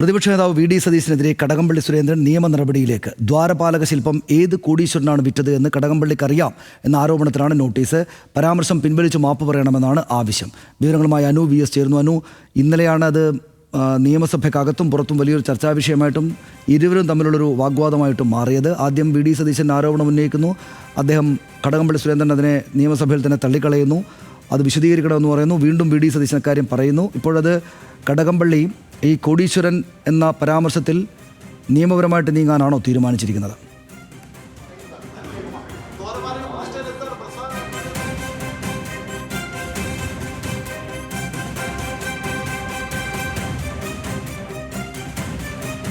പ്രതിപക്ഷ നേതാവ് V D സതീശനെതിരെ Kadakampally Surendran നിയമ നടപടിയിലേക്ക്. ദ്വാരപാലക ശില്പം ഏത് കോടീശ്വരനാണ് വിറ്റത് എന്ന് കടകംപള്ളിക്കറിയാം എന്ന ആരോപണത്തിലാണ് നോട്ടീസ്. പരാമർശം പിൻവലിച്ച് മാപ്പ് പറയണമെന്നാണ് ആവശ്യം. വിവരങ്ങളുമായി അനു വി എസ് ചേർന്നു. അനു, ഇന്നലെയാണ് അത് നിയമസഭയ്ക്കകത്തും പുറത്തും വലിയൊരു ചർച്ചാ വിഷയമായിട്ടും ഇരുവരും തമ്മിലുള്ളൊരു വാഗ്വാദമായിട്ടും മാറിയത്. ആദ്യം വി ഡി സതീശൻ ആരോപണം ഉന്നയിക്കുന്നു. അദ്ദേഹം കടകംപള്ളി സുരേന്ദ്രൻ അതിനെ നിയമസഭയിൽ തന്നെ തള്ളിക്കളയുന്നു. അത് വിശദീകരിക്കണമെന്ന് പറയുന്നു. വീണ്ടും വി ഡി സതീശൻ അക്കാര്യം പറയുന്നു. ഇപ്പോഴത് കടകംപള്ളി ഈ കോടീശ്വരൻ എന്ന പരാമർശത്തിൽ നിയമപരമായിട്ട് നീങ്ങാനാണോ തീരുമാനിച്ചിരിക്കുന്നത്?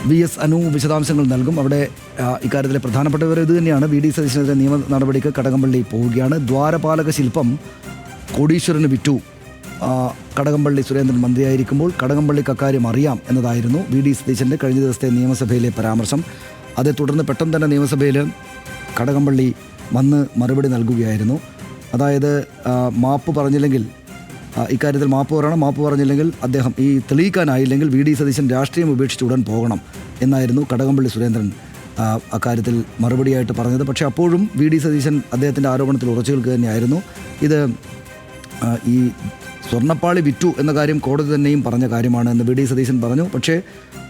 വി എസ് അനു വിശദാംശങ്ങൾ നൽകും. അവിടെ ഇക്കാര്യത്തിലെ പ്രധാനപ്പെട്ട വിവരം ഇത് തന്നെയാണ്. വി ഡി സതീശനെതിരെ നിയമ നടപടിക്ക് കടകംപള്ളി പോവുകയാണ്. ദ്വാരപാലക ശില്പം കോടീശ്വരന് വിറ്റു. കടകംപള്ളി സുരേന്ദ്രൻ മന്ത്രിയായിരിക്കുമ്പോൾ കടകംപള്ളിക്ക് അക്കാര്യം അറിയാം എന്നതായിരുന്നു വി ഡി സതീശൻ്റെ കഴിഞ്ഞ ദിവസത്തെ നിയമസഭയിലെ പരാമർശം. അതേ തുടർന്ന് പെട്ടെന്ന് തന്നെ നിയമസഭയിൽ കടകംപള്ളി വന്ന് മറുപടി നൽകുകയായിരുന്നു. അതായത് മാപ്പ് പറഞ്ഞില്ലെങ്കിൽ ഇക്കാര്യത്തിൽ മാപ്പ് പറയണം, മാപ്പ് പറഞ്ഞില്ലെങ്കിൽ അദ്ദേഹം ഈ തെളിയിക്കാനായില്ലെങ്കിൽ വി ഡി സതീശൻ രാഷ്ട്രീയം ഉപേക്ഷിച്ച് ഉടൻ പോകണം എന്നായിരുന്നു കടകംപള്ളി സുരേന്ദ്രൻ അക്കാര്യത്തിൽ മറുപടിയായിട്ട് പറഞ്ഞത്. പക്ഷേ അപ്പോഴും വി ഡി സതീശൻ അദ്ദേഹത്തിൻ്റെ ആരോപണത്തിൽ ഉറച്ചു നിൽക്കുക തന്നെയായിരുന്നു. ഇത് ഈ സ്വർണ്ണപ്പാളി വിറ്റു എന്ന കാര്യം കോടതി തന്നെയും പറഞ്ഞ കാര്യമാണ് എന്ന് വി ഡി സതീശൻ പറഞ്ഞു. പക്ഷേ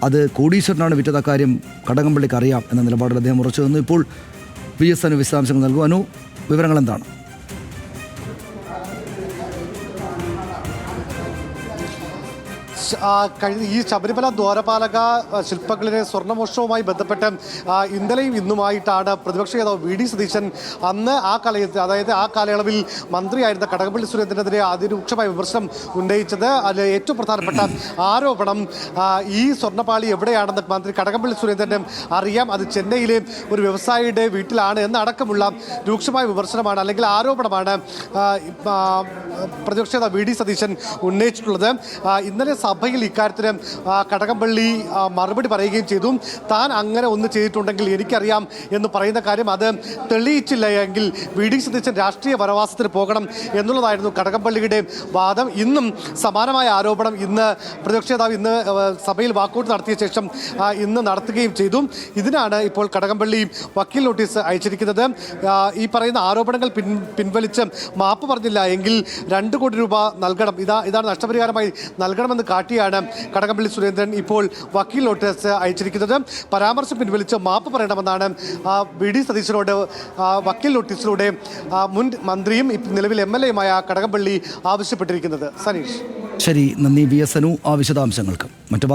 അത് കോടീശ്വരനാണ് വിറ്റത്, അക്കാര്യം കടകംപള്ളിക്ക് അറിയാം എന്ന നിലപാടിൽ അദ്ദേഹം ഉറച്ചു നിന്നു. ഇപ്പോൾ വി എസ് അനു വിശദാംശങ്ങൾ നൽകും. അനു, വിവരങ്ങൾ എന്താണ്? ഈ ശബരിമല ദ്വാരപാലക ശില്പങ്ങളിലെ സ്വർണ്ണമോഷണവുമായി ബന്ധപ്പെട്ട് ഇന്നലെയും ഇന്നുമായിട്ടാണ് പ്രതിപക്ഷ നേതാവ് വി ഡി സതീശൻ അന്ന് ആ കാലയളവിൽ മന്ത്രിയായിരുന്ന കടകംപള്ളി സുരേന്ദ്രനെതിരെ അതിരൂക്ഷമായ വിമർശനം ഉന്നയിച്ചത്. അതിൽ ഏറ്റവും പ്രധാനപ്പെട്ട ആരോപണം ഈ സ്വർണ്ണപ്പാളി എവിടെയാണെന്ന് മന്ത്രി കടകംപള്ളി സുരേന്ദ്രനും അറിയാം, അത് ചെന്നൈയിലെ ഒരു വ്യവസായിയുടെ വീട്ടിലാണ് എന്നടക്കമുള്ള രൂക്ഷമായ വിമർശനമാണ് അല്ലെങ്കിൽ ആരോപണമാണ് പ്രതിപക്ഷ നേതാവ് വി ഡി സതീശൻ ഉന്നയിച്ചിട്ടുള്ളത്. ഇന്നലെ സഭയിൽ ഇക്കാര്യത്തിന് കടകംപള്ളി മറുപടി പറയുകയും ചെയ്തു. താൻ അങ്ങനെ ഒന്ന് ചെയ്തിട്ടുണ്ടെങ്കിൽ എനിക്കറിയാം എന്ന് പറയുന്ന കാര്യം അത് തെളിയിച്ചില്ല എങ്കിൽ വി ഡി സതീശൻ രാഷ്ട്രീയ വനവാസത്തിന് പോകണം എന്നുള്ളതായിരുന്നു കടകംപള്ളിയുടെ വാദം. ഇന്നും സമാനമായ ആരോപണം പ്രതിപക്ഷ നേതാവ് ഇന്ന് സഭയിൽ വാക്കൗട്ട് നടത്തിയ ശേഷം ഇന്ന് നടത്തുകയും ചെയ്തു. ഇതിനാണ് ഇപ്പോൾ കടകംപള്ളി വക്കീൽ നോട്ടീസ് അയച്ചിരിക്കുന്നത്. ഈ പറയുന്ന ആരോപണങ്ങൾ പിൻവലിച്ച് മാപ്പ് പറഞ്ഞില്ല എങ്കിൽ 2 കോടി രൂപ നൽകണം, ഇതാണ് നഷ്ടപരിഹാരമായി നൽകണമെന്ന് കാട്ടിയാണ് കടകംപള്ളി സുരേന്ദ്രൻ ഇപ്പോൾ വക്കീൽ നോട്ടീസ് അയച്ചിരിക്കുന്നത്. പരാമർശം പിൻവലിച്ച് മാപ്പ് പറയണമെന്നാണ് വി ഡി സതീശനോട് വക്കീൽ നോട്ടീസിലൂടെ മുൻ മന്ത്രിയും നിലവിൽ MLA യുമായ കടകംപള്ളി ആവശ്യപ്പെട്ടിരിക്കുന്നത്. സനീഷ്, ശരി, നന്ദി വി എസ് അനു ആ വിശദാംശങ്ങൾക്ക്. മറ്റു